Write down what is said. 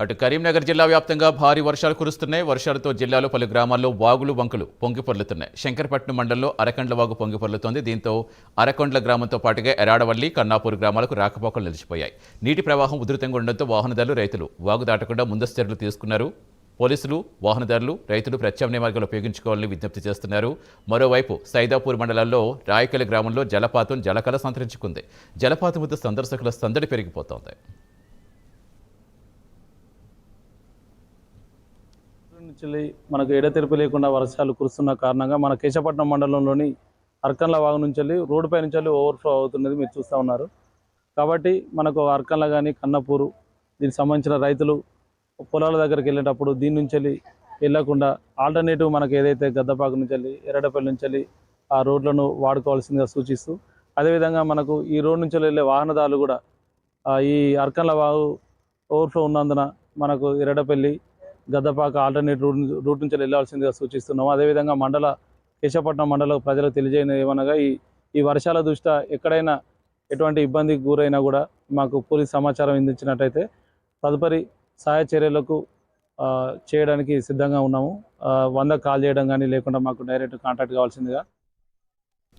అటు కరీంనగర్ జిల్లా వ్యాప్తంగా భారీ వర్షాలు కురుస్తున్నాయి. వర్షాలతో జిల్లాలో పలు గ్రామాల్లో వాగులు వంకలు పొంగిపొర్లుతున్నాయి. శంకరపట్నం మండలంలో అరకండ్ల వాగు పొంగిపొర్లుతోంది. దీంతో అరకొండ్ల గ్రామంతో పాటుగా ఎరాడవల్లి, కన్నాపూర్ గ్రామాలకు రాకపోకలు నిలిచిపోయాయి. నీటి ప్రవాహం ఉధృతంగా ఉండడంతో వాహనదారులు, రైతులు వాగు దాటకుండా ముందస్తు చర్యలు తీసుకున్నారు. పోలీసులు, వాహనదారులు, రైతులు ప్రత్యామ్నాయ మార్గాలు ఉపయోగించుకోవాలని విజ్ఞప్తి చేస్తున్నారు. మరోవైపు సైదాపూర్ మండలంలో రాయకల్ గ్రామంలో జలపాతం జలకళ సంతరించుకుంది. జలపాతం వద్ద సందర్శకుల సందడి పెరిగిపోతోంది. నుంచి మనకు ఎడతెరిపి లేకుండా వర్షాలు కురుస్తున్న కారణంగా మన కేశపట్నం మండలంలోని అర్కన్ల వాగు నుంచి రోడ్డుపై నుంచి ఓవర్ఫ్లో అవుతున్నది మీరు చూస్తూ ఉన్నారు. కాబట్టి మనకు అర్కన్ల కానీ కన్నపూరు దీనికి సంబంధించిన రైతులు పొలాల దగ్గరికి వెళ్ళేటప్పుడు దీని నుంచి వెళ్ళకుండా ఆల్టర్నేటివ్ మనకు ఏదైతే గద్దపాకు నుంచి ఎర్రడపల్లి నుంచి ఆ రోడ్లను వాడుకోవాల్సిందిగా సూచిస్తూ, అదేవిధంగా మనకు ఈ రోడ్ నుంచి వెళ్ళే వాహనదారులు కూడా ఈ అర్కన్ల వాగు ఓవర్ఫ్లో ఉన్నందున మనకు ఎర్రడపల్లి, గద్దపాక ఆల్టర్నేట్ రూట్ నుంచి వెళ్ళాల్సిందిగా సూచిస్తున్నాము. అదేవిధంగా కేశపట్నం మండల ప్రజలకు తెలియజేయని ఏమనగా ఈ వర్షాల దృష్ట్యా ఎక్కడైనా ఎటువంటి ఇబ్బందికి గురైనా కూడా మాకు పోలీస్ సమాచారం అందించినట్టయితే తదుపరి సహాయ చర్యలకు చేయడానికి సిద్ధంగా ఉన్నాము. 100 కాల్ చేయడం కానీ లేకుండా మాకు డైరెక్ట్ కాంటాక్ట్ కావాల్సిందిగా